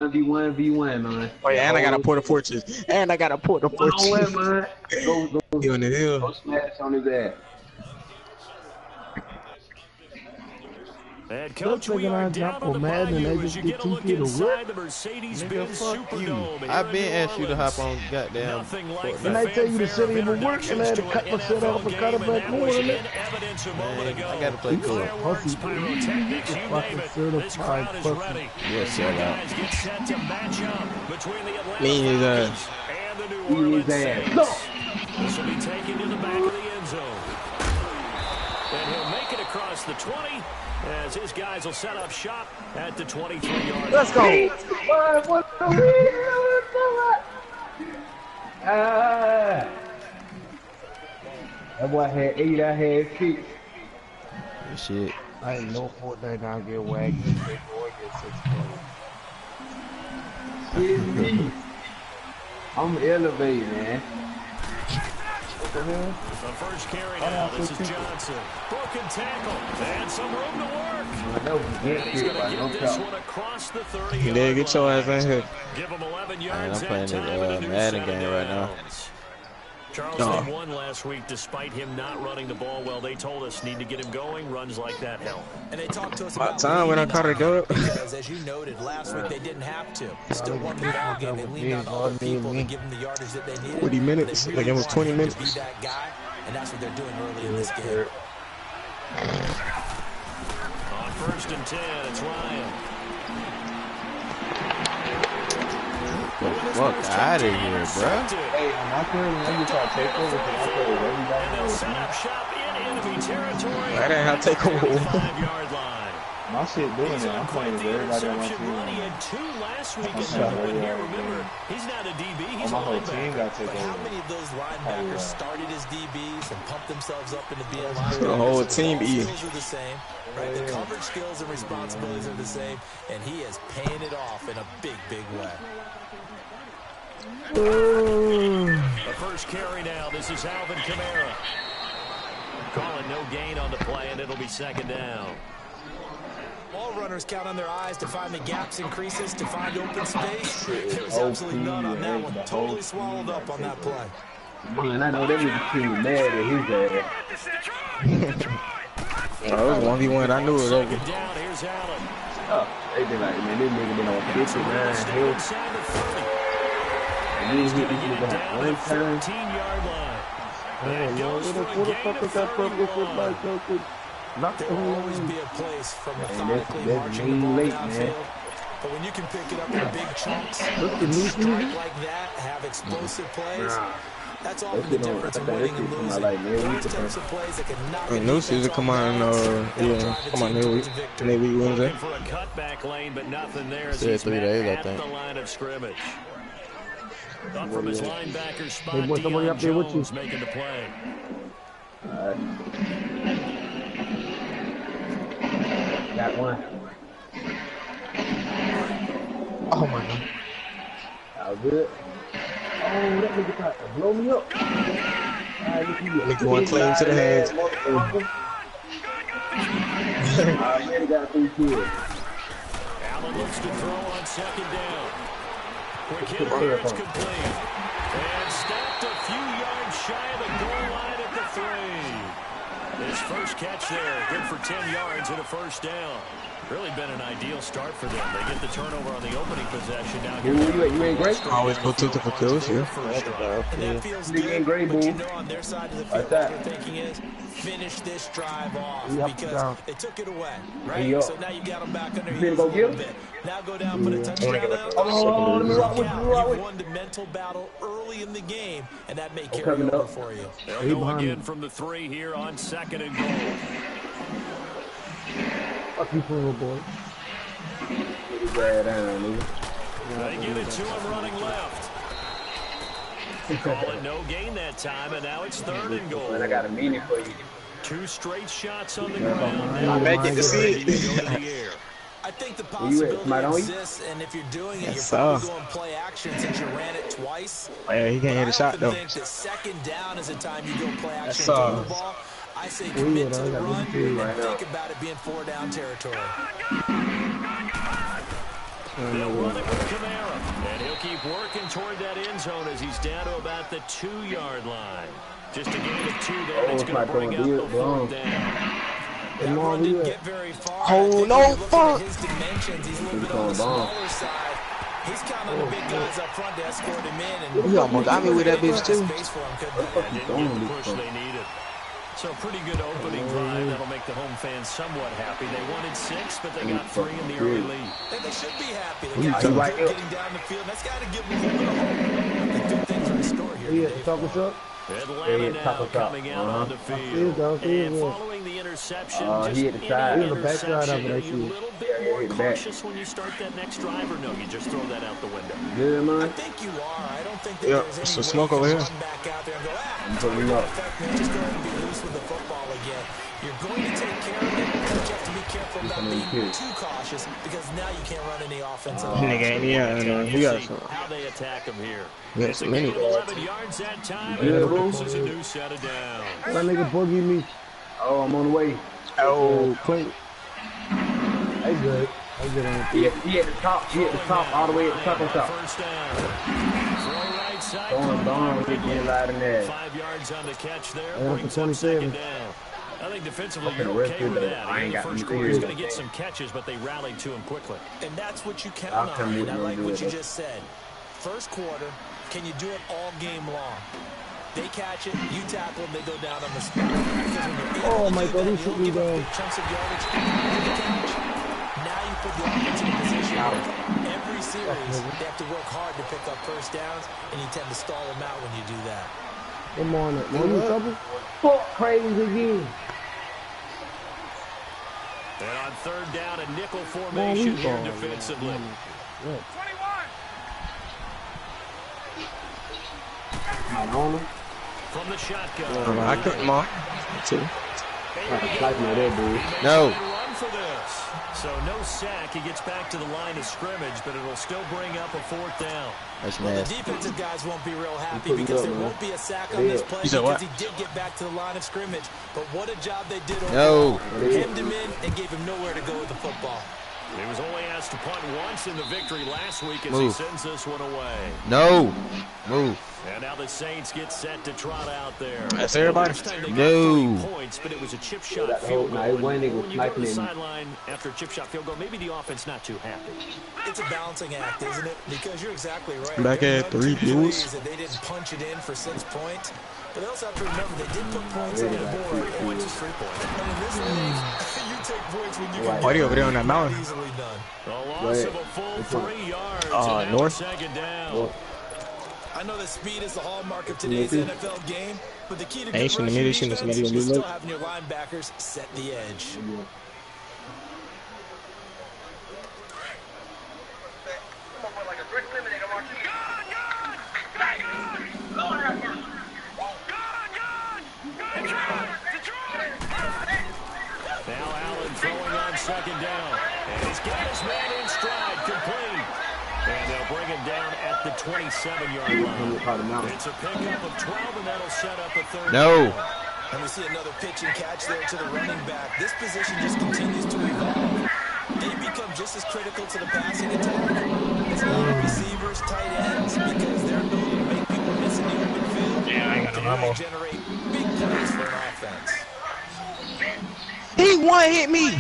1v1, man. Oh yeah, and I got a Port of Fortress. And I got a Port of Fortress. One, man. Go He on the hill. smash on his ass. And coach, we are down on the bayou as you get a look inside the Mercedes-Benz Superdome. I've been asked you to hop on goddamn. And I tell you to sit in the work and I had to cut my set off and cut it back more than that. I gotta play cool. Pussy, fucking certified pussy. You're a sellout. Me his ass. His ass. No. This will be taken to the back of the end zone. And he'll make it across the 20 as his guys will set up shop at the 23-yard line. Let's go. That boy had 8, I had 6. Shit. I ain't no Fortnite down get wagged. Big boy get 6 points. I'm elevated, man. The first carry now, this is Johnson. Broken tackle, and some room to work. He's going to get this one across the 30. You did get your ass in here. Give him 11 Man, yards. I'm playing this Madden game right now. Charleston won last week despite him not running the ball well. They told us need to get him going. Runs like that help. And they talked to us About about time when I caught her go. because, as you noted, last week they didn't have to. Still won the ball game. They leaned on other people to give them the yardage that they needed. 40 minutes. Like it was 20 minutes. To be that guy, and that's what they're doing early in this game. On 1st and 10, it's Ryan. Get the fuck out of here, bro. Hey, my friend, when you try to take over, because I play with everybody. And they'll set up shop in enemy territory. That ain't how to take over. 5-yard line. My shit doing it. I'm playing with everybody on my team. He had 2 last week in that one here. Remember, he's not a DB, he's My a whole team linebacker. got to take But how over. many of those linebackers started as DBs and pumped themselves up into being linebackers? The whole team The eating. skills are the same, right? The coverage skills and responsibilities are the same, and he is paying it off in a big, big way. The first carry now, this is Alvin Kamara. Calling no gain on the play, and it'll be 2nd down. All runners count on their eyes to find the gaps and creases, to find open space. There was absolutely none on that one. Totally swallowed up on that play. Man, I know that nigga team mad at his ass. It was 1v1. I knew it was over. Down, here's Allen. Oh, they been like, man, this nigga been on 59 hill. Inside the 30. And you hit this nigga Down the one time. 13-yard line. Oh, Lord, who the fuck is that purple football coach? Knock the There will hole always in. be a place for Man, methodically that's marching the mean ball late, downfield. man. But when you can pick it up in big chunks, Look at me, strike like that, have explosive plays, that's often the difference in I think winning that and shit losing. like every week. Those types of plays that can knock New season come out in come on next week. Next week Wednesday. For a cutback lane, but nothing there. as Said he's 3 met days, I at think. the line of scrimmage. Up from his linebacker spot, Hey, boy, somebody Deion up there with you. Jones making the play. Got one. Oh, my God. All good. Oh, that nigga tried to blow me up. Nigga going clean to the hands. I already got 3 kills. Allen looks to throw on 2nd down. Quick hit here, it's complete. And stopped a few yards shy of the goal line at the 3. His first catch there, good for 10 yards and a 1st down. Really been an ideal start for them. They get the turnover on the opening possession. Now You ain't great. Always go to for kills, yeah. And that feels Nigga ain't good, great, but you boo. know on their side of the field, Like that. what they're thinking is, finish this drive off, Yep, because down. they took it away, Hey, right? yo. So now you got them back under You your finna go a little get 'em? bit. Now go down, put a touchdown up. Oh, let me rock with you, rock You've with won the mental battle early in the game, and that may carry coming over up. for you. They'll He go behind again me. from the 3 here on 2nd and goal. Fuck you, little boy. Nigga bad down, nigga. They give it to him running left. Call it no gain that time, and now it's 3rd and goal. Man, I got a meaning for you. 2 straight shots on the ground. I may get to see Ready to go it. to the air. I think the you at? Smite possibility on you? exists, and if you're doing it, Yes, you're probably sir. going play action since you ran it twice. Yeah, he can't hit a shot I though. often think that 2nd down is the time you go play action Yes, and sir. throw the ball. I say commit to the I got run one too and right now. think about it being 4 down territory. They'll run it with Kamara. And he'll keep working toward that end zone as he's down to about the 2-yard line. Just a gain of 2 there. It's going to bring up the 4th down. That run didn't get very far. Oh, no, fuck. His dimensions, he's a little bit on the smaller side. He's counting on the big guys up front to escort him in. And he almost got me with that bitch, too. Didn't get the push they needed. So pretty good opening drive. That'll make the home fans somewhat happy. They wanted 6, but they got 3 in the early lead. And they should be happy. They got getting down the field. That's got to give them a little bit of hope. The good things are in store here. Yeah, talk us up. Atlanta now coming out on the field. And following the interception, just he hit the side. any interception, are you a little bit more cautious when you start that next drive, or no, you just throw that out the window? Good, man. I think you are. I don't think that there's any some way smoke over here. run back out there and go, I'm putting up. just go ahead and be loose with the football again. You're going to take care of it, but you have to be careful about being too cautious because now you can't run any offensive. Nigga, yeah, he got some. How they attack him here. Yeah, some many. 11 yards that time, and produces a new set of downs. That nigga boogie me. Oh, I'm on the way. Oh, Clint. Hey, good. I get on. He at the top. He at the top, all the way at the top of the top. First down. Throw right side. Going, get light in there. 5 yards on the catch there. Yeah, Brings for up 27. 2nd down. I think defensively Okay, you're okay with good. that. I ain't In the got first no quarter, he's clue. going to get some catches, but they rallied to him quickly. And that's what you count I'll come on. with And I you like and do what it. you just said. First quarter, can you do it all game long? They catch it, you tackle them, they go down on the spot. Oh my God, he shoot me down. Chunks of yardage after the catch. Now you put the offense in a position where every series they have to work hard to pick up first downs, and you tend to stall them out when you do that. Come on, man. You trouble? Fuck crazy again. And on 3rd down, a nickel formation here defensively. From the shotgun. I couldn't mark. Too. No. Run for this. So no sack. He gets back to the line of scrimmage, but it'll still bring up a 4th down. That's Well, the nasty. defensive guys won't be real happy because there won't be a sack on this play because he did get back to the line of scrimmage. But what a job they did overall. Hemmed him in and gave him nowhere to go with the football. He was only asked to punt once in the victory last week as he sends this one away. No. Move. And now the Saints get set to trot out there. That's everybody. No. Points, but it was a chip shot field goal. When you go to the sideline after a chip shot field goal, maybe the offense not too happy. It's a balancing act, isn't it? Because you're exactly right. Back at 3 duels. They didn't punch it in for 6 points. But they also have to remember they did put points on the board. 3 points is 3 points. And in this league, you take points when you can Why are you over there on that mountain? easily done. A loss of a full 3 yards. And north. 2nd down. I know that speed is the hallmark of today's NFL game, but the key to good Ain't rushing shouldn't defense have is still having your linebackers set the edge. Now Allen throwing on 2nd down. And he's got his man in stride, complete. And they'll bring him down at the 27-yard line. It's a pickup of 12, and that'll set up a 3rd down. And we see another pitch and catch there to the running back. This position just continues to evolve. They become just as critical to the passing attack as a lot of receivers, tight ends, because their ability to make people miss in the open field can really generate big plays for an offense. He one-hit me.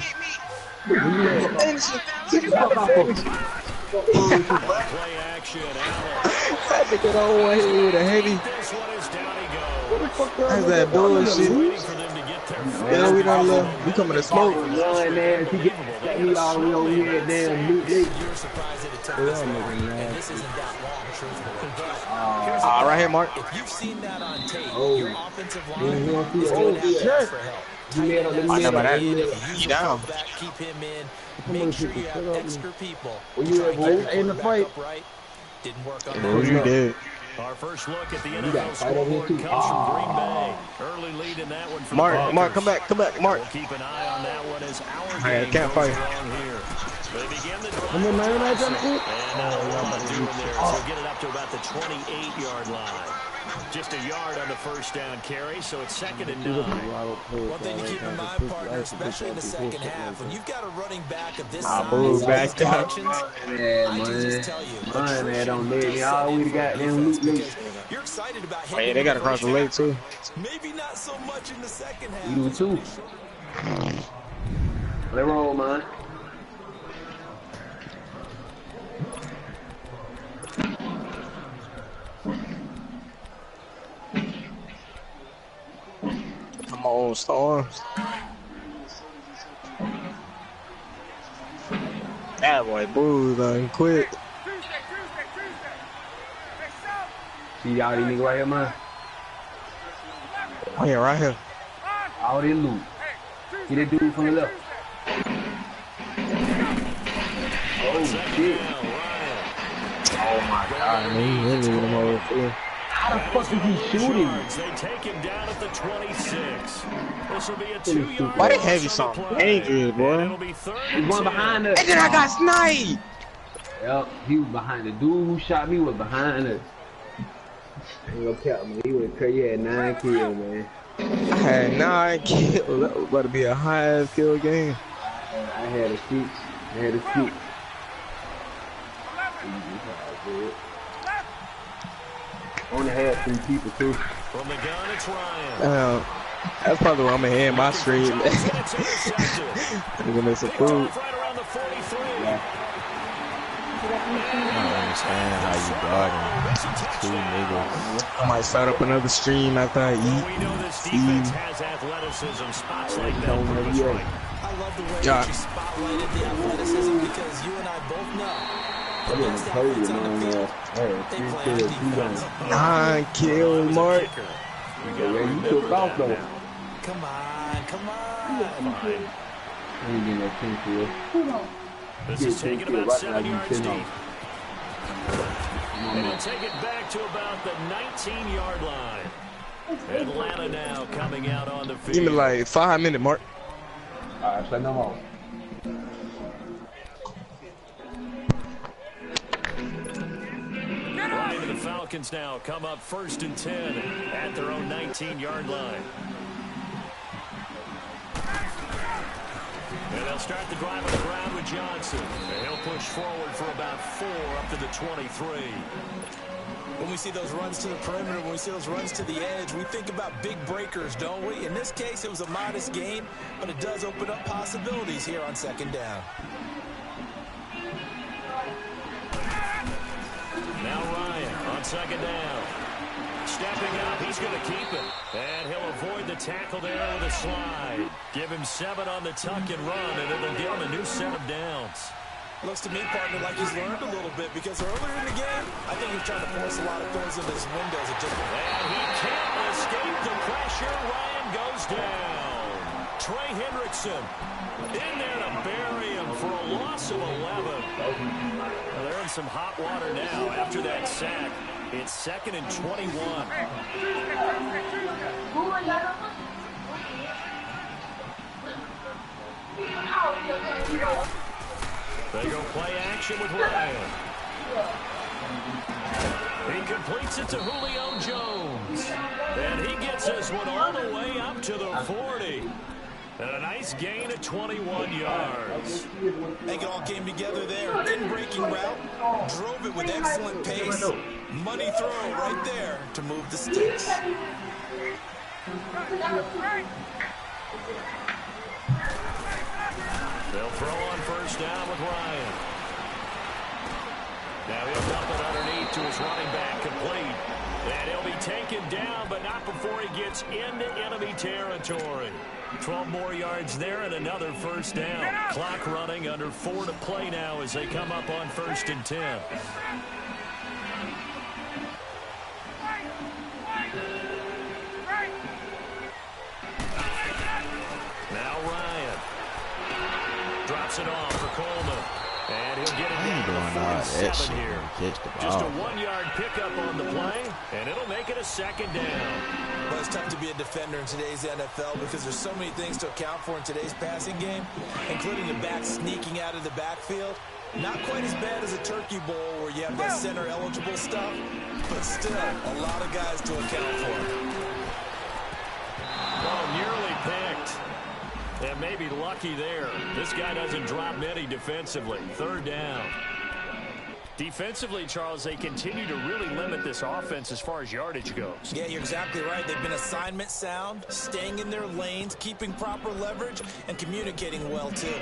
Play action, Allen. I think it all one hit me with a heavy. This one is down he goes. That's that bullshit. Waiting for them to get their Yeah, we don't love. We coming to smoke. Run, man. He get me all the way over here, damn. You're surprised that it took this long, and this isn't that long, truthfully. But here's the Right here, Mark. if you've seen that on tape, your offensive line is going to have to ask for help. I know about that. Use You the down. fullback, keep him in. Make sure you have extra people. in the fight. Right? Didn't work on What you did? Our first look at the NFL scoreboard comes from Green Bay. Early lead in that one for Mark, come back, Mark. We'll keep an eye on that one as our Alright, game can't goes fight. along here. They begin the drive. I'm in my And what they're doing there is they'll get it up to about the 28-yard line. Just a yard on the first down carry, so it's 2nd and 9. One thing to keep in mind, partner, especially in the second half, when you've got a running back of this size, move back down. I can just tell you, Man, don't let me always got them loot. you're excited about Oh, yeah, they got to cross the lake, too. Maybe not so much in the second half. You do too. Let roll, man. Come on, Storms. That boy, boo, done quit. See y'all these niggas right here, man. Oh, yeah, right here. All this loot. See that dude from the left. Oh, shit. Oh, my God, man. He hit me with him over there. How the fuck is he shooting? They take him down at the 26. This will be a 2-yard. Why they have you so dangerous, boy? He's one behind us. And then I got sniped. Yep, he was behind the dude who shot me was behind us. I ain't gonna count, man. He was crazy. He had 9 kills, man. I had 9 kills. That was about to be a high-ass kill game. I had a 6. I had a 6. Only had 3 people too. From the gun, it's Ryan. That's probably why I'm gonna hand my stream. I'm gonna miss some food. Right around the 43. I don't understand how you guarding 2 niggas. I might start up another stream after I We eat. know this defense has athleticism. Spots like that prove us right. I love the way Yeah. that you spotlighted the athleticism because you and I both know. I didn't tell you, man. I had 3 kills, 2 guns. 9 kills, Mark. Yeah, you took off though. Come on. I ain't getting that 10 kills. This is taking about 7 yards deep. And he'll take it back to about the 19-yard line. Atlanta now coming out on the field. Give me like 5 minutes, Mark. Alright, say no more. Right, the Falcons now come up 1st and 10 at their own 19-yard line. And they'll start the drive on the ground with Johnson. And he'll push forward for about 4 up to the 23. When we see those runs to the perimeter, when we see those runs to the edge, we think about big breakers, don't we? In this case, it was a modest gain, but it does open up possibilities here on 2nd down. Now Ryan on 2nd down. Stepping up, he's going to keep it. And he'll avoid the tackle there with a slide. Give him 7 on the tuck and run, and it'll give him a new set of downs. Looks to me, partner, like he's learned a little bit because earlier in the game, I think he's trying to force a lot of throws into his windows. And he can't escape the pressure. Ryan goes down. Trey Hendrickson in there to bury him for a loss of 11. Well, they're in some hot water now after that sack. It's 2nd and 21. They go play action with Ryan. He completes it to Julio Jones. And he gets this one all the way up to the 40. And a nice gain of 21 yards. They all came together there. In-breaking route. Drove it with excellent pace. Money throw right there to move the sticks. They'll throw on 1st down with Ryan. Now he'll dump it underneath to his running back, complete. And he'll be taken down, but not before he gets into enemy territory. 12 more yards there and another 1st down. Clock running, under 4 to play now as they come up on 1st and 10. Now Ryan drops it off for Coleman. And he'll get it down to the 47 here. Just a 1-yard pickup on the play, and it'll make it a 2nd down. Well, it's tough to be a defender in today's NFL because there's so many things to account for in today's passing game, including the back sneaking out of the backfield. Not quite as bad as a turkey bowl where you have that center-eligible stuff, but still a lot of guys to account for. Oh, nearly picked. And maybe lucky there. This guy doesn't drop many defensively. Third down. Defensively, Charles, they continue to really limit this offense as far as yardage goes. Yeah, you're exactly right. They've been assignment sound, staying in their lanes, keeping proper leverage, and communicating well, too.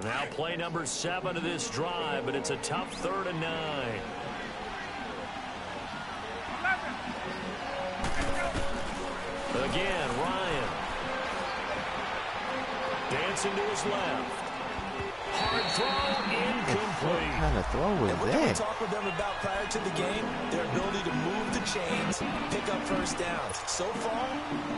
Now play number 7 of this drive, but it's a tough 3rd and 9. Again, Ryan. Dancing to his left. Hard throw, incomplete. What kind of throw was And what did we that? talk with them about prior to the game? Their ability to move the chains, pick up first downs. So far,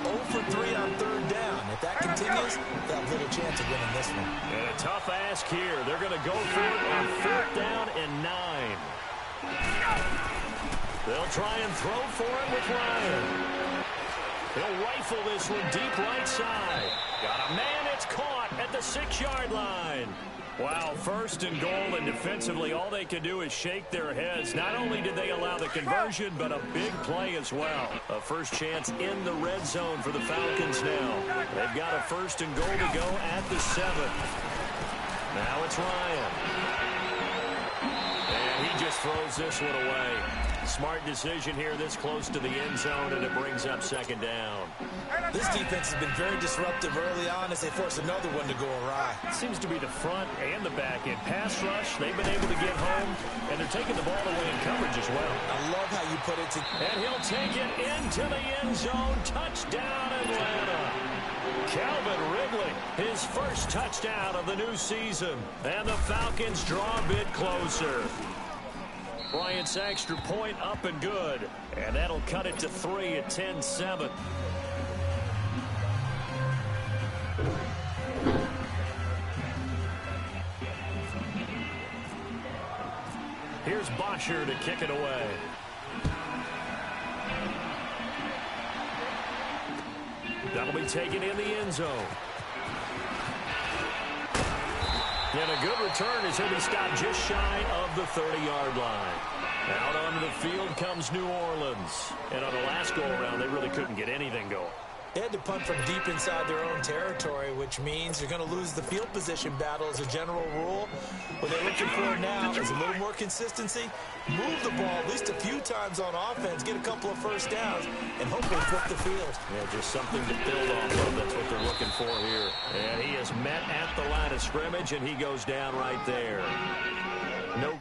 0 for 3 on 3rd down. If that continues, they'll have little chance of winning this one. And a tough ask here. They're going to go for it on 4th down and 9. They'll try and throw for it with Ryan. He'll rifle this one deep right side. Got a man, it's caught at the 6-yard line. Wow, 1st and goal, and defensively all they can do is shake their heads. Not only did they allow the conversion, but a big play as well. A first chance in the red zone for the Falcons now. They've got a 1st and goal to go at the 7th. Now it's Ryan. And he just throws this one away. Smart decision here this close to the end zone, and it brings up 2nd down. This defense has been very disruptive early on as they force another one to go awry. It seems to be the front and the back end. Pass rush, they've been able to get home, and they're taking the ball away in coverage as well. I love how you put it together. And he'll take it into the end zone. Touchdown, Atlanta. Calvin Ridley, his first touchdown of the new season. And the Falcons draw a bit closer. Bryant's extra point up and good. And that'll cut it to 3 at 10-7. Here's Bosher to kick it away. That'll be taken in the end zone. And a good return as he'll be stopped just shy of the 30-yard line. Out onto the field comes New Orleans. And on the last go-around, they really couldn't get anything going. They had to punt from deep inside their own territory, which means you're going to lose the field position battle as a general rule. What they're looking for now is a little more consistency, move the ball at least a few times on offense, get a couple of first downs, and hopefully flip the field. Yeah, just something to build off of. That's what they're looking for here. And he is met at the line of scrimmage, and he goes down right there. No.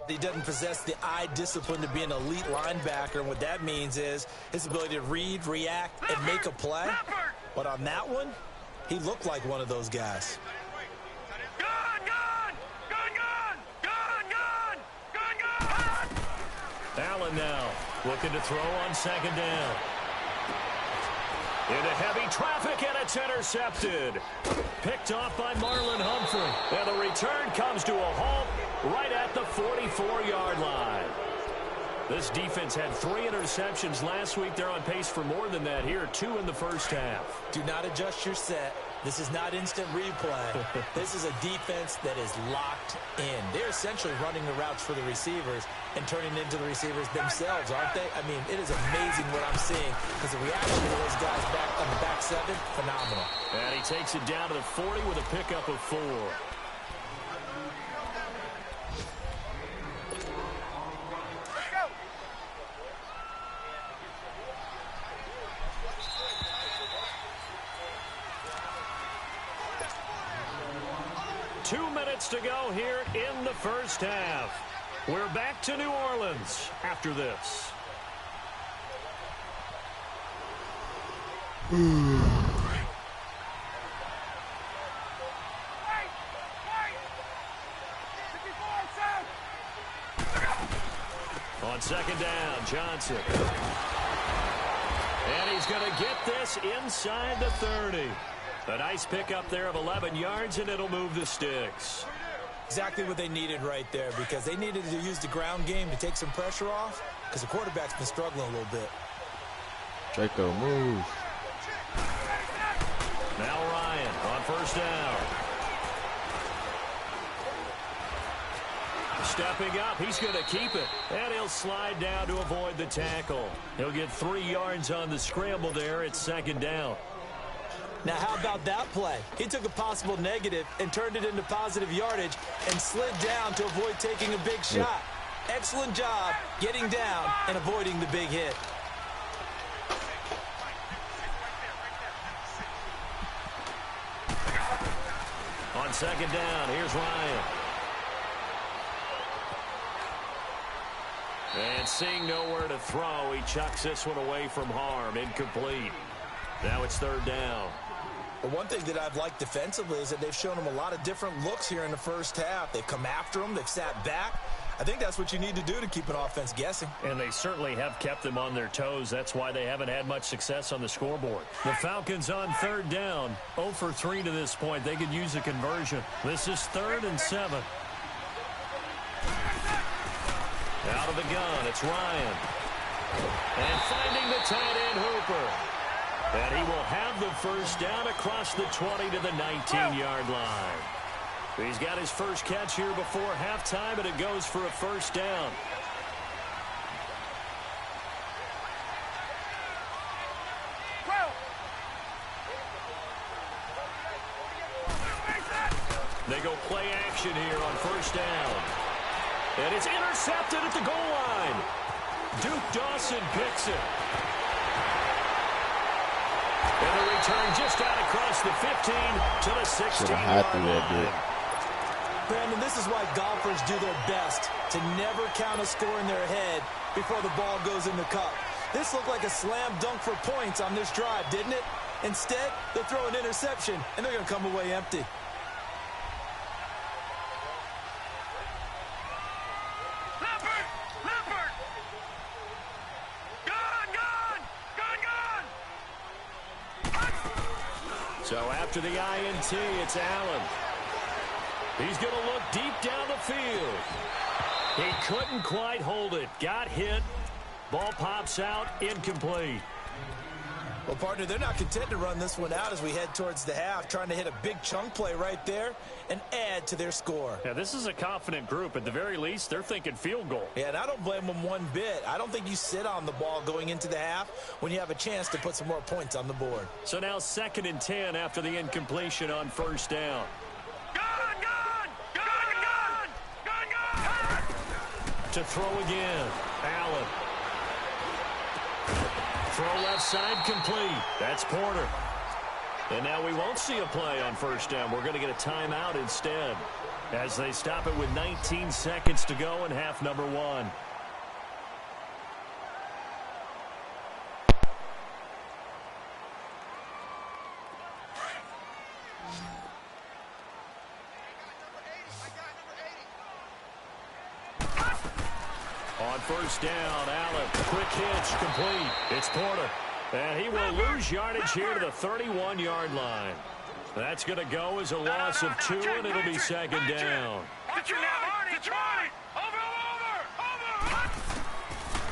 He doesn't possess the eye discipline to be an elite linebacker, and what that means is his ability to read, react, and make a play. But on that one, he looked like one of those guys. Allen now looking to throw on 2nd down. Into heavy traffic, and it's intercepted. Picked off by Marlon Humphrey. And the return comes to a halt right at the 44-yard line. This defense had 3 interceptions last week. They're on pace for more than that here, 2 in the first half. Do not adjust your set. This is not instant replay. This is a defense that is locked in. They're essentially running the routes for the receivers and turning into the receivers themselves, aren't they? I mean, it is amazing what I'm seeing because the reaction to those guys back on the back 7, phenomenal. And he takes it down to the 40 with a pickup of 4. To go here in the first half. We're back to New Orleans after this. On 2nd down, Johnson. And he's going to get this inside the 30. A nice pickup there of 11 yards, and it'll move the sticks. Exactly what they needed right there, because they needed to use the ground game to take some pressure off, because the quarterback's been struggling a little bit. Draco, move. Now Ryan on first down. Stepping up, he's going to keep it, and he'll slide down to avoid the tackle. He'll get 3 yards on the scramble there. It's second down. Now, how about that play? He took a possible negative and turned it into positive yardage and slid down to avoid taking a big shot. Excellent job getting down and avoiding the big hit. On second down, here's Ryan. And seeing nowhere to throw, he chucks this one away from harm. Incomplete. Now it's third down. But one thing that I've liked defensively is that they've shown him a lot of different looks here in the first half. They've come after him. They've sat back. I think that's what you need to do to keep an offense guessing. And they certainly have kept them on their toes. That's why they haven't had much success on the scoreboard. The Falcons on third down. 0 for 3 to this point. They could use a conversion. This is 3rd and 7. Out of the gun, it's Ryan. And finding the tight end, Hooper. And he will have the first down across the 20 to the 19-yard line. He's got his first catch here before halftime, and it goes for a first down. They go play action here on first down. And it's intercepted at the goal line. Duke Dawson picks it. And the return just out across the 15 to the 16-yard line. Brandon, this is why golfers do their best to never count a score in their head before the ball goes in the cup. This looked like a slam dunk for points on this drive, didn't it? Instead, they'll throw an interception, and they're going to come away empty. So after the INT, it's Allen. He's going to look deep down the field. He couldn't quite hold it. Got hit. Ball pops out. Incomplete. Well, partner, they're not content to run this one out as we head towards the half, trying to hit a big chunk play right there and add to their score. Yeah, this is a confident group. At the very least, they're thinking field goal. Yeah, and I don't blame them one bit. I don't think you sit on the ball going into the half when you have a chance to put some more points on the board. So now 2nd and 10 after the incompletion on first down. To throw again, Allen. Throw left side complete. That's Porter. And now we won't see a play on first down. We're going to get a timeout instead as they stop it with 19 seconds to go in half number 1. On first down, Allen, quick hitch, complete. It's Porter. And he will lose yardage here to the 31-yard line. That's going to go as a loss of 2, and it'll be second down.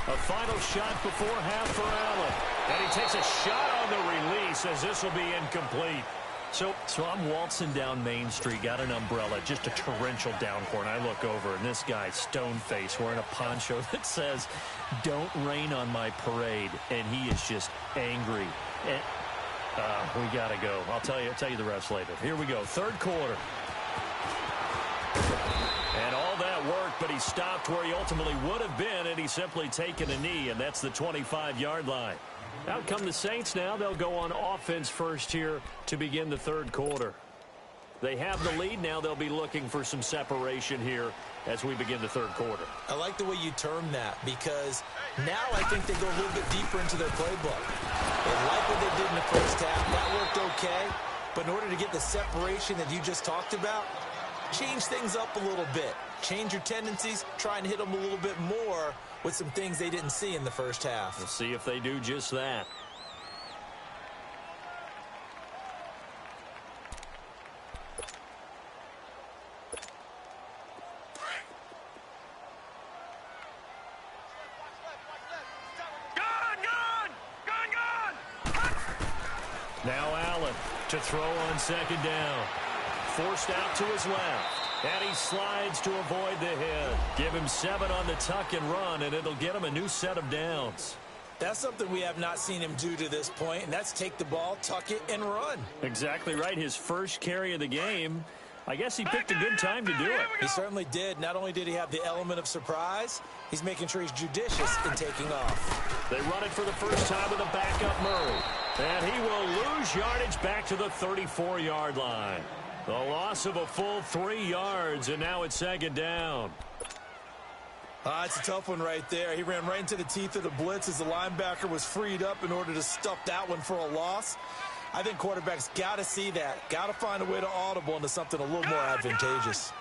A final shot before half for Allen. And he takes a shot on the release as this will be incomplete. So I'm waltzing down Main Street, got an umbrella, just a torrential downpour, and I look over, and this guy, stone-faced, wearing a poncho that says, "Don't rain on my parade," and he is just angry. And, we got to go. I'll tell you the rest later. Here we go, third quarter. And all that work, but he stopped where he ultimately would have been, and he's simply taken a knee, and that's the 25-yard line. Out come the Saints now. They'll go on offense first here to begin the third quarter. They have the lead now. They'll be looking for some separation here as we begin the third quarter. I like the way you term that, because now I think they go a little bit deeper into their playbook. They like what they did in the first half. That worked okay. But in order to get the separation that you just talked about, change things up a little bit. Change your tendencies. Try and hit them a little bit more with some things they didn't see in the first half. We'll see if they do just that. Now Allen to throw on second down. Forced out to his left. And he slides to avoid the hit. Give him 7 on the tuck and run, and it'll get him a new set of downs. That's something we have not seen him do to this point, and that's take the ball, tuck it, and run. Exactly right. His first carry of the game. I guess he picked a good time to do it. He certainly did. Not only did he have the element of surprise, he's making sure he's judicious in taking off. They run it for the first time with a backup Murray. And he will lose yardage back to the 34-yard line. The loss of a full 3 yards, and now it's second down. It's a tough one right there. He ran right into the teeth of the blitz as the linebacker was freed up in order to stuff that one for a loss. I think quarterbacks got to see that. Got to find a way to audible into something a little more advantageous.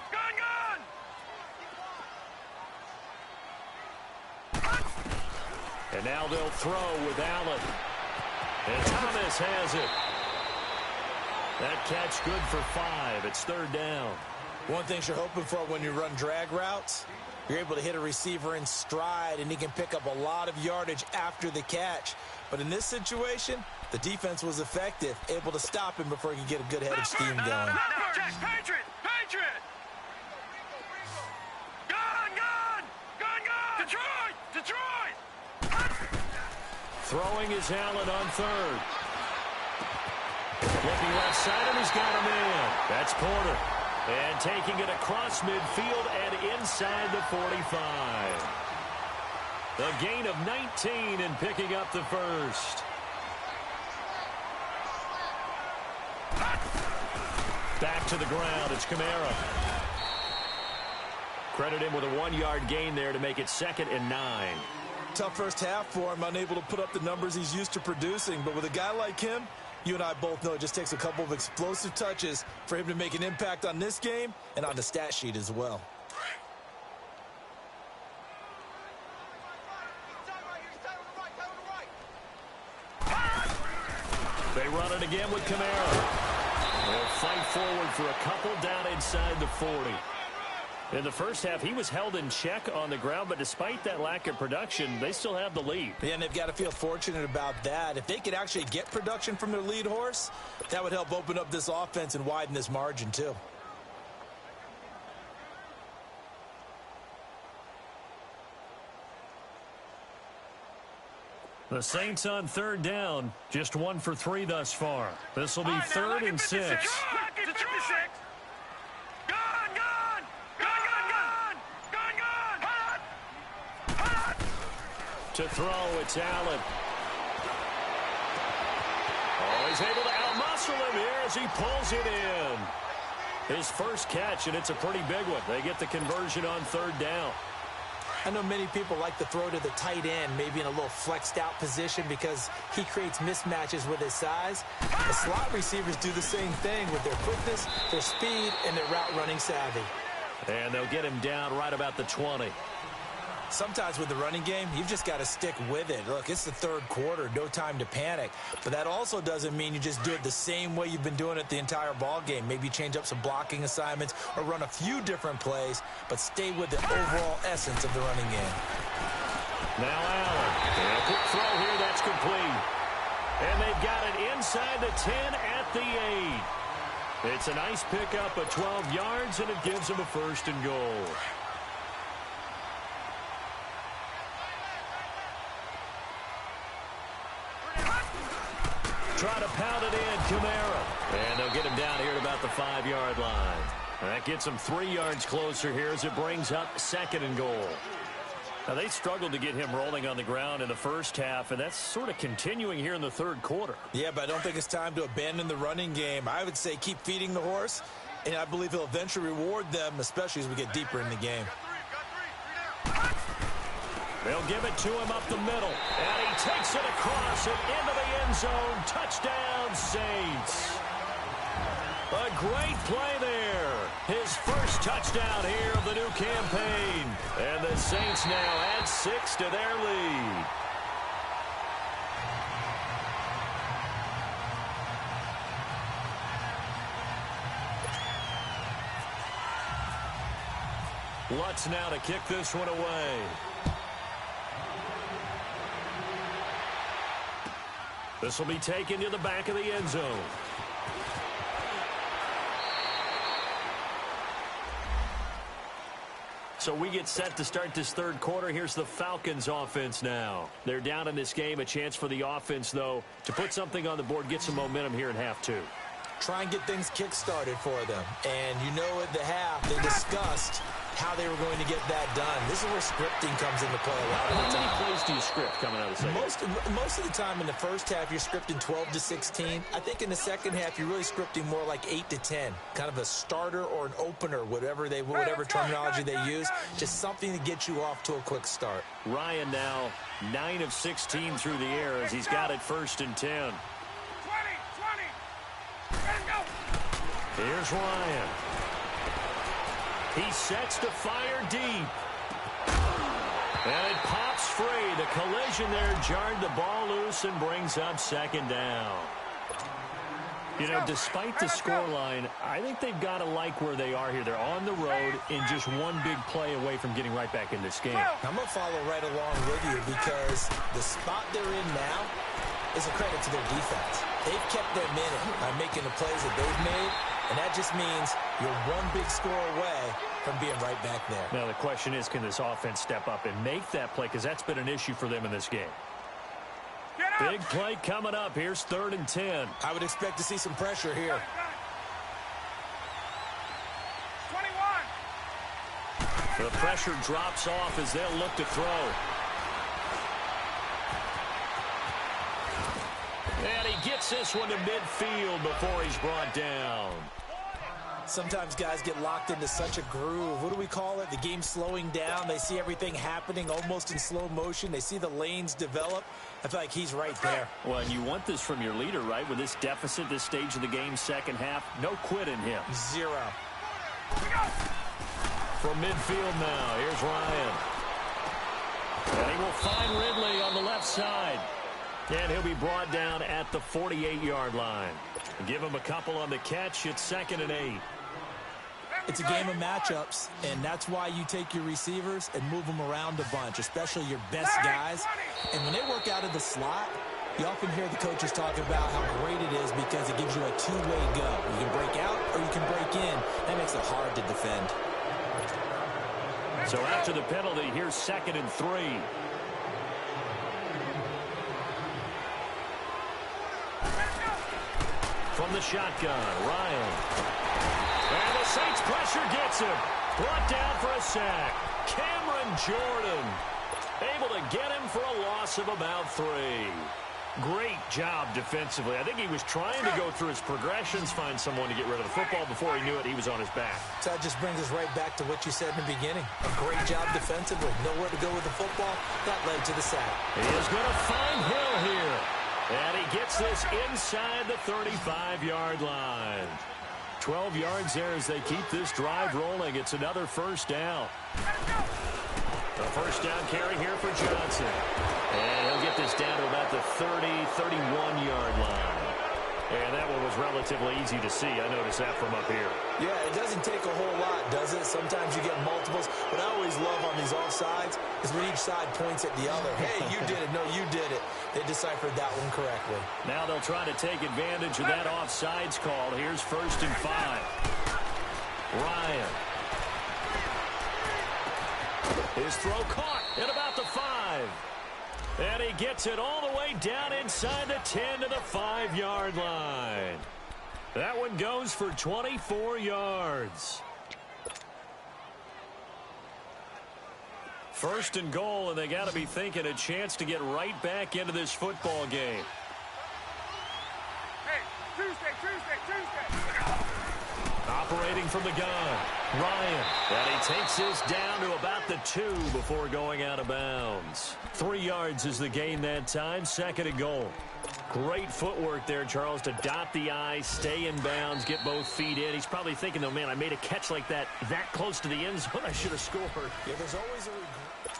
And now they'll throw with Allen. And Thomas has it. That catch good for 5. It's third down. One thing you're hoping for when you run drag routes, you're able to hit a receiver in stride, and he can pick up a lot of yardage after the catch. But in this situation, the defense was effective, able to stop him before he could get a good head of steam going. Patriot! Patriot! Gun! Detroit! Throwing is Allen on third. Looking left side, and he's got a man. That's Porter. And taking it across midfield and inside the 45. A gain of 19 and picking up the first. Back to the ground. It's Kamara. Credit him with a 1-yard gain there to make it 2nd and 9. Tough first half for him, unable to put up the numbers he's used to producing. But with a guy like him, you and I both know it just takes a couple of explosive touches for him to make an impact on this game and on the stat sheet as well. They run it again with Kamara. They'll fight forward for a couple down inside the 40. In the first half, he was held in check on the ground, but despite that lack of production, they still have the lead. Yeah, and they've got to feel fortunate about that. If they could actually get production from their lead horse, that would help open up this offense and widen this margin too. The Saints on third down, just 1 for 3 thus far. This will be 3rd and 6. To throw, it's Allen. Oh, he's able to outmuscle him here as he pulls it in. His first catch, and it's a pretty big one. They get the conversion on third down. I know many people like to throw to the tight end, maybe in a little flexed out position because he creates mismatches with his size. The slot receivers do the same thing with their quickness, their speed, and their route running savvy. And they'll get him down right about the 20. Sometimes with the running game, you've just got to stick with it. Look, it's the third quarter, no time to panic. But that also doesn't mean you just do it the same way you've been doing it the entire ball game. Maybe change up some blocking assignments or run a few different plays, but stay with the overall essence of the running game. Now Allen. And a quick throw here, that's complete. And they've got it inside the 10 at the 8. It's a nice pickup of 12 yards, and it gives them a 1st and goal. Try to pound it in, Kamara. And they'll get him down here at about the 5-yard line. And that gets him 3 yards closer here as it brings up 2nd and goal. Now, they struggled to get him rolling on the ground in the first half, and that's sort of continuing here in the third quarter. Yeah, but I don't think it's time to abandon the running game. I would say keep feeding the horse, and I believe he'll eventually reward them, especially as we get deeper in the game. They'll give it to him up the middle, and he takes it across and into the end zone. Touchdown, Saints. A great play there. His first touchdown here of the new campaign. And the Saints now add 6 to their lead. Lutz now to kick this one away. This will be taken to the back of the end zone. So we get set to start this third quarter. Here's the Falcons offense now. They're down in this game. A chance for the offense, though, to put something on the board, get some momentum here in half two. Try and get things kick-started for them. And you know at the half, they discussed how they were going to get that done. This is where scripting comes into play a lot of the time. How many plays do you script coming out of the second? Most of the time in the first half, you're scripting 12 to 16. I think in the second half, you're really scripting more like 8 to 10. Kind of a starter or an opener, whatever terminology they use. Just something to get you off to a quick start. Ryan now 9 of 16 through the air as he's got it 1st and 10. 20. Let's go. Here's Ryan. He sets to fire deep. And it pops free. The collision there jarred the ball loose and brings up 2nd down. You know, despite the scoreline, I think they've got to like where they are here. They're on the road and just one big play away from getting right back in this game. I'm going to follow right along with you because the spot they're in now is a credit to their defense. They've kept them in it by making the plays that they've made, and that just means you're one big score away from being right back there. Now, the question is, can this offense step up and make that play? Because that's been an issue for them in this game. Big play coming up. Here's 3rd and 10. I would expect to see some pressure here. 21. The pressure drops off as they'll look to throw. And he gets this one to midfield before he's brought down. Sometimes guys get locked into such a groove. What do we call it? The game slowing down. They see everything happening almost in slow motion. They see the lanes develop. I feel like he's right there. Well, and you want this from your leader, right? With this deficit, this stage of the game, second half, no quit in him. 0. From midfield now, here's Ryan. And he will find Ridley on the left side. And he'll be brought down at the 48-yard line. Give him a couple on the catch. It's 2nd and 8. It's a game of matchups, and that's why you take your receivers and move them around a bunch, especially your best guys. And when they work out of the slot, you often hear the coaches talk about how great it is because it gives you a two-way go. You can break out or you can break in. That makes it hard to defend. So after the penalty, here's 2nd and 3. From the shotgun, Ryan. And the Saints pressure gets him. Brought down for a sack. Cameron Jordan able to get him for a loss of about 3. Great job defensively. I think he was trying to go through his progressions, find someone to get rid of the football. Before he knew it, he was on his back. So that just brings us right back to what you said in the beginning. A great job defensively. Nowhere to go with the football. That led to the sack. He is going to find Hill here. And he gets this inside the 35-yard line. 12 yards there as they keep this drive rolling. It's another 1st down. A 1st down carry here for Johnson. And he'll get this down to about the 30, 31-yard line. And that one was relatively easy to see. I noticed that from up here. Yeah, it doesn't take a whole lot, does it? Sometimes you get multiples. What I always love on these offsides is when each side points at the other. Hey, you did it. No, you did it. They deciphered that one correctly. Now they'll try to take advantage of that offsides call. Here's 1st and 5. Ryan. His throw caught at about the 5. And he gets it all the way down inside the 10 to the 5-yard line. That one goes for 24 yards. 1st and goal, and they got to be thinking a chance to get right back into this football game. Hey, Tuesday. Operating from the gun, Ryan. And he takes this down to about the 2 before going out of bounds. 3 yards is the gain that time. 2nd and goal. Great footwork there, Charles, to dot the I, stay in bounds, get both feet in. He's probably thinking, though, man, I made a catch like that close to the end zone. I should have scored. Yeah, there's always a regret.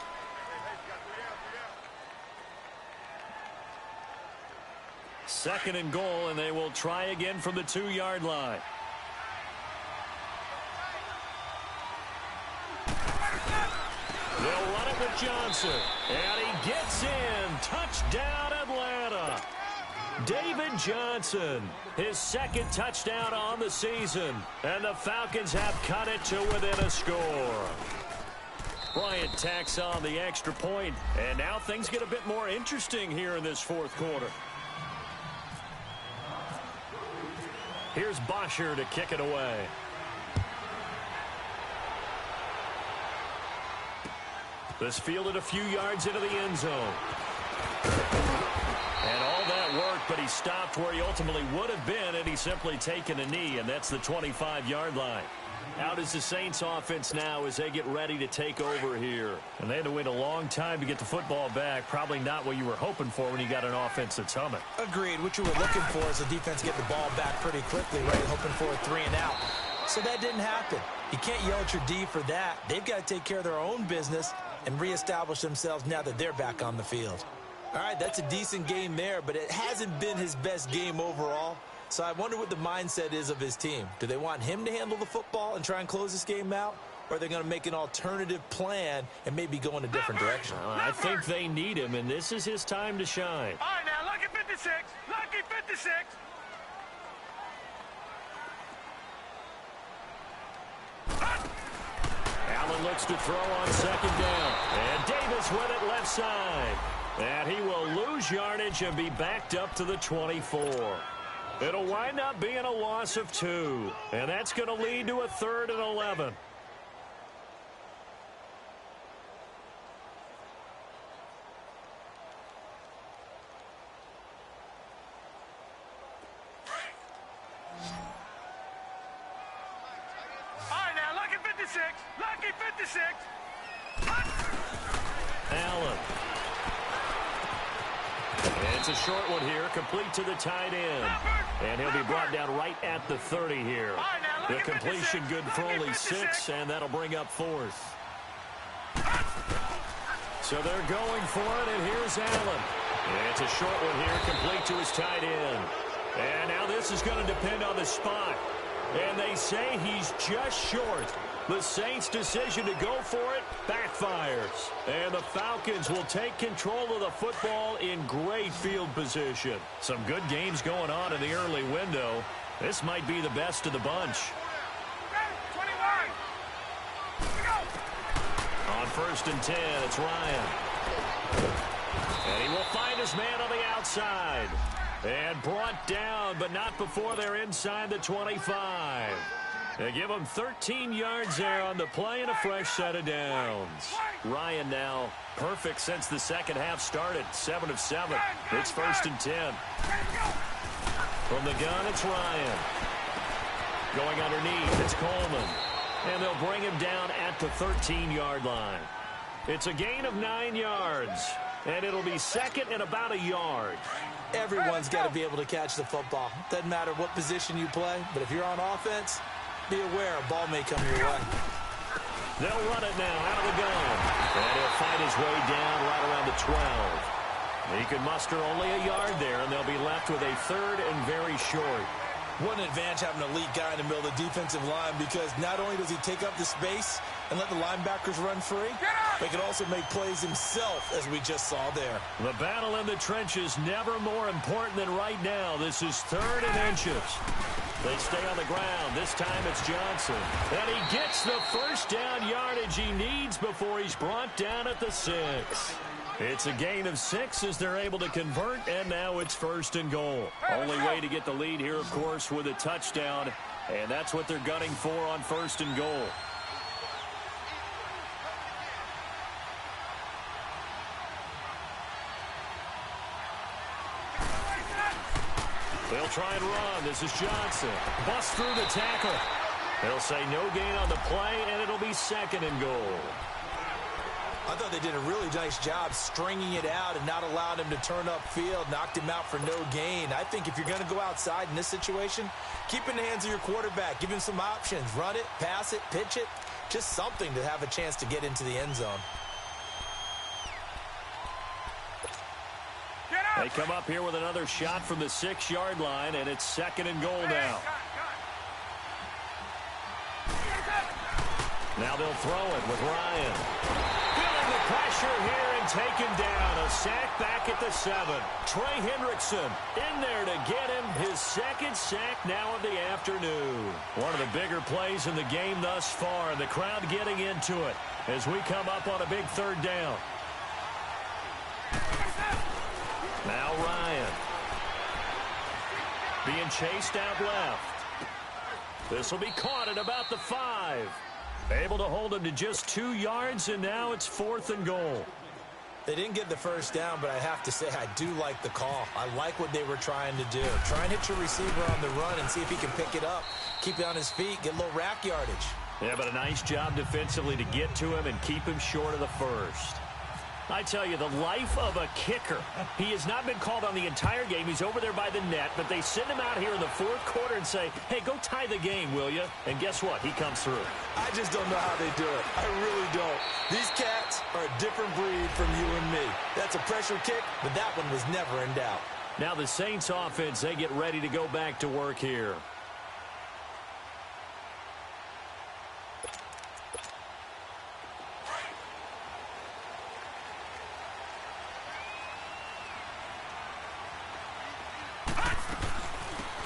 Second and goal, and they will try again from the 2-yard line. They'll run it with Johnson, and he gets in. Touchdown, Atlanta. David Johnson, his second touchdown on the season. And the Falcons have cut it to within a score. Bryant tacks on the extra point, and now things get a bit more interesting here in this fourth quarter. Here's Bosher to kick it away. This fielded a few yards into the end zone. And all that worked, but he stopped where he ultimately would have been, and he's simply taken a knee, and that's the 25-yard line. Out is the Saints offense now as they get ready to take over here. And they had to wait a long time to get the football back. Probably not what you were hoping for when you got an offense that's humming. Agreed. What you were looking for is the defense getting the ball back pretty quickly, right? Hoping for a 3 and out. So that didn't happen. You can't yell at your D for that. They've got to take care of their own business and reestablish themselves now that they're back on the field. All right, that's a decent game there, but it hasn't been his best game overall. So I wonder what the mindset is of his team. Do they want him to handle the football and try and close this game out? Or are they going to make an alternative plan and maybe go in a different direction? I think they need him, and this is his time to shine. All right, now, lucky 56. Lucky 56. Allen looks to throw on second down. And Davis with it left side. And he will lose yardage and be backed up to the 24. It'll wind up being a loss of 2. And that's going to lead to a 3rd and 11. All right, now, lucky 56. Lucky 56. Allen. It's a short one here, complete to the tight end. And he'll be brought down right at the 30 here. The completion good for only 6, and that'll bring up 4th. So they're going for it, and here's Allen. It's a short one here, complete to his tight end. And now this is going to depend on the spot. And they say he's just short. The Saints' decision to go for it backfires. And the Falcons will take control of the football in great field position. Some good games going on in the early window. This might be the best of the bunch. 21. Go. On 1st and 10, it's Ryan. And he will find his man on the outside. And brought down, but not before they're inside the 25. They give him 13 yards there on the play and a fresh set of downs. Ryan now perfect since the second half started. 7 of 7. It's 1st and 10. From the gun, it's Ryan. Going underneath, it's Coleman. And they'll bring him down at the 13-yard line. It's a gain of 9 yards. And it'll be 2nd and about a yard. Everyone's got to be able to catch the football. Doesn't matter what position you play, but if you're on offense, be aware a ball may come your way. They'll run it now out of the gun. And he'll find his way down right around the 12. He can muster only a yard there, and they'll be left with a 3rd and very short. What an advantage having an elite guy in the middle of the defensive line, because not only does he take up the space and let the linebackers run free, but he can also make plays himself, as we just saw there. The battle in the trenches never more important than right now. This is 3rd and inches. They stay on the ground. This time it's Johnson. And he gets the first down yardage he needs before he's brought down at the 6. It's a gain of 6 as they're able to convert, and now it's 1st and goal. Only way to get the lead here, of course, with a touchdown, and that's what they're gunning for on 1st and goal. They'll try and run. This is Johnson. Busts through the tackle. They'll say no gain on the play, and it'll be 2nd and goal. I thought they did a really nice job stringing it out and not allowing him to turn upfield, knocked him out for no gain. I think if you're going to go outside in this situation, keep it in the hands of your quarterback. Give him some options. Run it, pass it, pitch it. Just something to have a chance to get into the end zone. They come up here with another shot from the 6-yard line, and it's 2nd and goal now. Now they'll throw it with Ryan. Feeling the pressure here and taken down. A sack back at the 7. Trey Hendrickson in there to get him his second sack now of the afternoon. One of the bigger plays in the game thus far. The crowd getting into it as we come up on a big 3rd down. Now Ryan. Being chased out left. This will be caught at about the 5. Able to hold him to just 2 yards, and now it's 4th and goal. They didn't get the first down, but I have to say I do like the call. I like what they were trying to do. Try and hit your receiver on the run and see if he can pick it up, keep it on his feet, get a little rack yardage. Yeah, but a nice job defensively to get to him and keep him short of the first. I tell you, the life of a kicker. He has not been called on the entire game. He's over there by the net, but they send him out here in the 4th quarter and say, hey, go tie the game, will you? And guess what? He comes through. I just don't know how they do it. I really don't. These cats are a different breed from you and me. That's a pressure kick, but that one was never in doubt. Now the Saints offense, they get ready to go back to work here.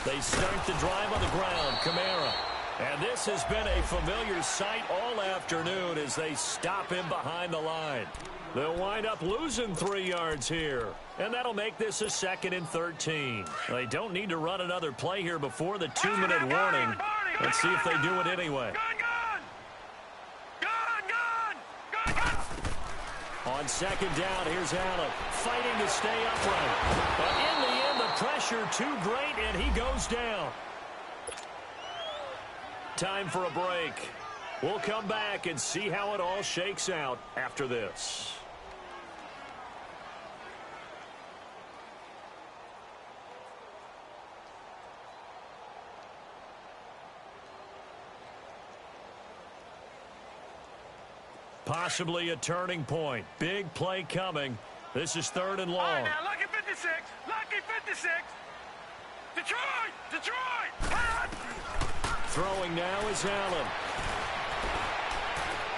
They start the drive on the ground. Kamara. And this has been a familiar sight all afternoon as they stop him behind the line. They'll wind up losing 3 yards here. And that'll make this a 2nd and 13. They don't need to run another play here before the 2-minute warning. Let's see if they do it anyway. On 2nd down, here's Allen fighting to stay upright. But in the end, the pressure too great, and he goes down. Time for a break. We'll come back and see how it all shakes out after this. Possibly a turning point. Big play coming. This is 3rd and long. All right, now, lucky 56. Lucky 56. Detroit! Detroit! Ah! Throwing now is Allen.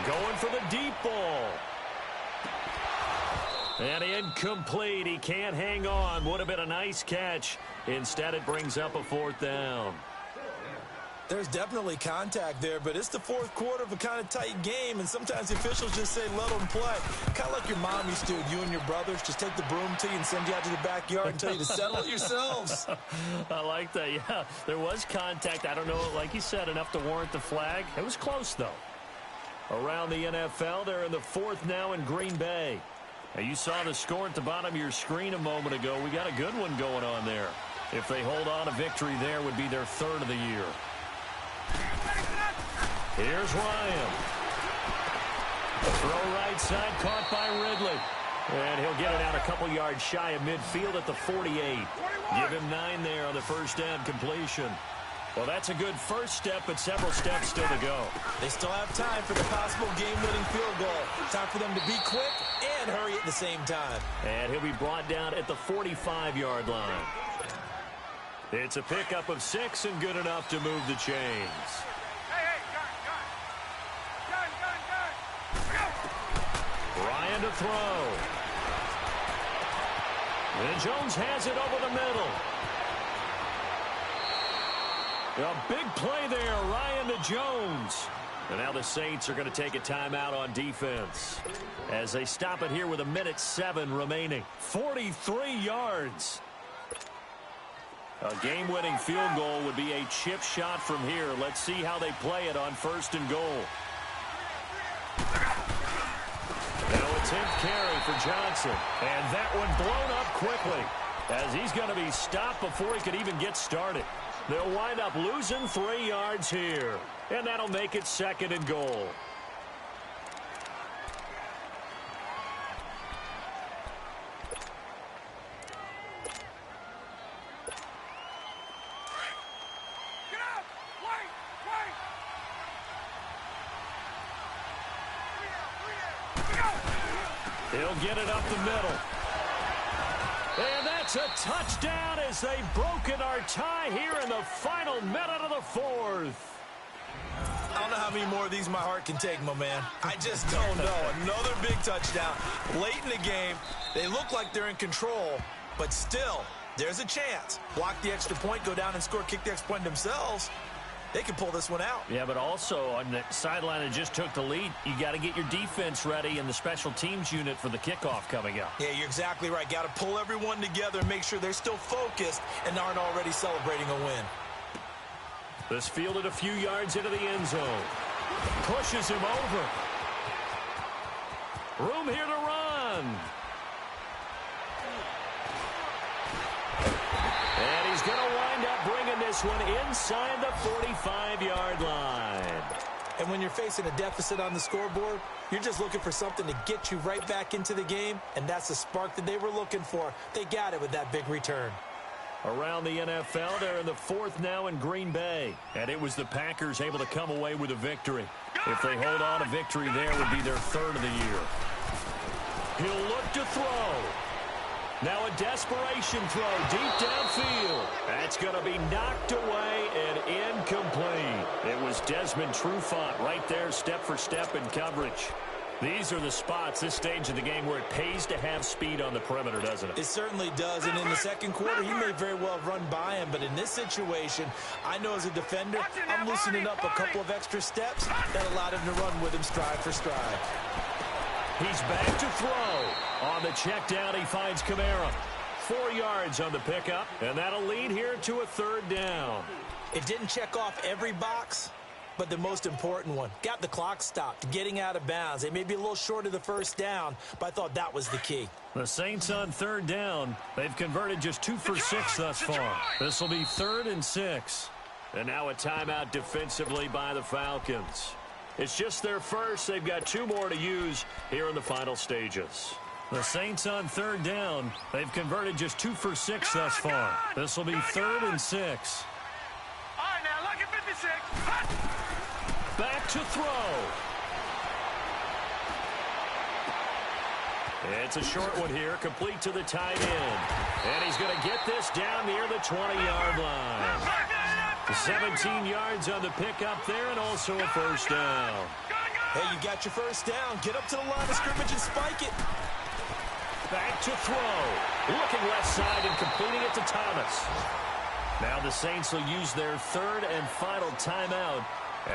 Going for the deep ball. And incomplete. He can't hang on. Would have been a nice catch. Instead, it brings up a 4th down. There's definitely contact there, but it's the 4th quarter of a kind of tight game, and sometimes the officials just say, let them play. Kind of like your mom used to, you and your brothers, just take the broom to you and send you out to the backyard and tell you to settle it yourselves. I like that, yeah. There was contact. I don't know, like you said, enough to warrant the flag. It was close, though. Around the NFL, they're in the 4th now in Green Bay. Now, you saw the score at the bottom of your screen a moment ago. We got a good one going on there. If they hold on, a victory there would be their 3rd of the year. Here's Ryan. Throw right side, caught by Ridley. And he'll get it out a couple yards shy of midfield at the 48. Give him 9 there on the first down completion. Well, that's a good first step, but several steps still to go. They still have time for the possible game-winning field goal. Time for them to be quick and hurry at the same time. And he'll be brought down at the 45-yard line. It's a pickup of 6 and good enough to move the chains. Hey, gun. Ryan to throw. And Jones has it over the middle. A big play there, Ryan to Jones. And now the Saints are going to take a timeout on defense as they stop it here with 1:07 remaining. 43 yards. A game-winning field goal would be a chip shot from here. Let's see how they play it on 1st and goal. Now a 10th carry for Johnson. And that one blown up quickly as he's going to be stopped before he could even get started. They'll wind up losing 3 yards here. And that'll make it 2nd and goal. He'll get it up the middle. And that's a touchdown as they've broken our tie here in the final minute of the 4th. I don't know how many more of these my heart can take, my man. I just don't know. Another big touchdown. Late in the game, they look like they're in control, but still, there's a chance. Block the extra point, go down and score, kick the extra point themselves. They can pull this one out. Yeah, but also on the sideline that just took the lead, you got to get your defense ready and the special teams unit for the kickoff coming up. Yeah, you're exactly right. Got to pull everyone together and make sure they're still focused and aren't already celebrating a win. This fielded a few yards into the end zone. Pushes him over. Room here to run. And he's going to wind up bringing this one inside the 45-yard line. And when you're facing a deficit on the scoreboard, you're just looking for something to get you right back into the game, and that's the spark that they were looking for. They got it with that big return. Around the NFL, they're in the fourth now in Green Bay. And it was the Packers able to come away with a victory. If they hold on, a victory there would be their third of the year. He'll look to throw. Now a desperation throw deep downfield. That's going to be knocked away and incomplete. It was Desmond Trufant right there, step for step in coverage. These are the spots, this stage of the game, where it pays to have speed on the perimeter, doesn't it? It certainly does, and in the second quarter, he may very well run by him, but in this situation, I know as a defender, I'm loosening up a couple of extra steps that allowed him to run with him stride for stride. He's back to throw. On the check down, he finds Kamara. 4 yards on the pickup, and that'll lead here to a third down. It didn't check off every box, but the most important one. Got the clock stopped, getting out of bounds. They may be a little short of the first down, but I thought that was the key. The Saints on third down. They've converted just 2 for 6 thus far. This will be 3rd and 6. And now a timeout defensively by the Falcons. It's just their first. They've got 2 more to use here in the final stages. The Saints on third down. They've converted just 2 for 6 thus far. This will be 3rd and 6. All right, now, lucky 56. Back to throw. It's a short one here, complete to the tight end. And he's going to get this down near the 20-yard line. 17 yards on the pickup there, and also a first down. Hey, you got your first down. Get up to the line of scrimmage and spike it. Back to throw. Looking left side and completing it to Thomas. Now the Saints will use their third and final timeout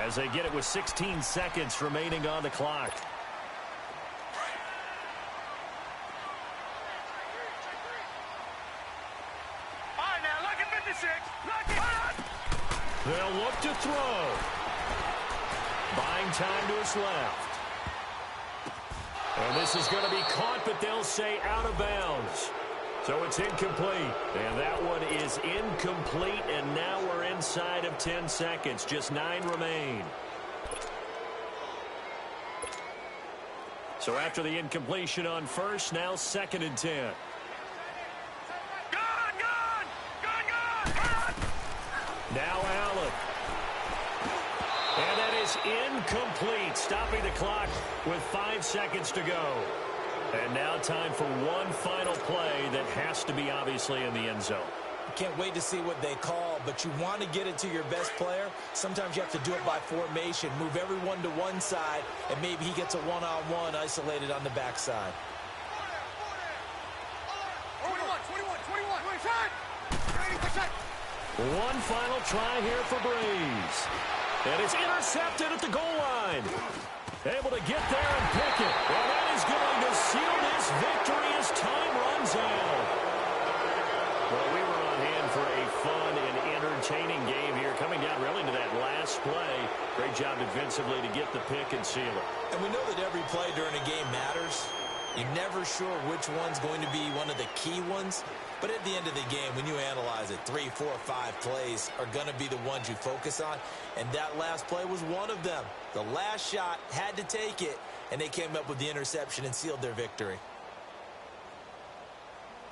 as they get it with 16 seconds remaining on the clock. All right, now, lucky 56. Lucky. They'll look to throw. Buying time to his left. And this is going to be caught, but they'll say out of bounds. So it's incomplete. And that one is incomplete, and now we're inside of 10 seconds. Just 9 remain. So after the incompletion on first, now 2nd and 10. Now Allen. And that is incomplete, stopping the clock with 5 seconds to go. And now time for one final play that has to be obviously in the end zone. Can't wait to see what they call, but you want to get it to your best player. Sometimes you have to do it by formation. Move everyone to one side, and maybe he gets a one-on-one isolated on the backside. 21. One final try here for Breeze. And it's intercepted at the goal line. Able to get there and pick it. Well, that is going to seal this victory as time runs out. Well, we were on hand for a fun and entertaining game here, coming down really to that last play. Great job defensively to get the pick and seal it. And we know that every play during a game matters. You're never sure which one's going to be one of the key ones. But at the end of the game, when you analyze it, 3, 4, 5 plays are going to be the ones you focus on. And that last play was one of them. The last shot had to take it, and they came up with the interception and sealed their victory.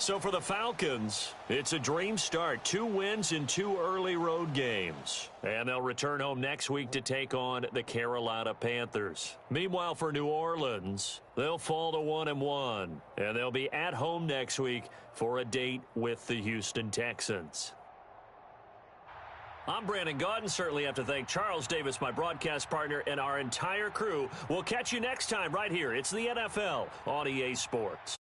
So for the Falcons, it's a dream start. 2 wins in 2 early road games. And they'll return home next week to take on the Carolina Panthers. Meanwhile, for New Orleans, they'll fall to 1-1. And they'll be at home next week for a date with the Houston Texans. I'm Brandon Gaudin. Certainly have to thank Charles Davis, my broadcast partner, and our entire crew. We'll catch you next time right here. It's the NFL on EA Sports.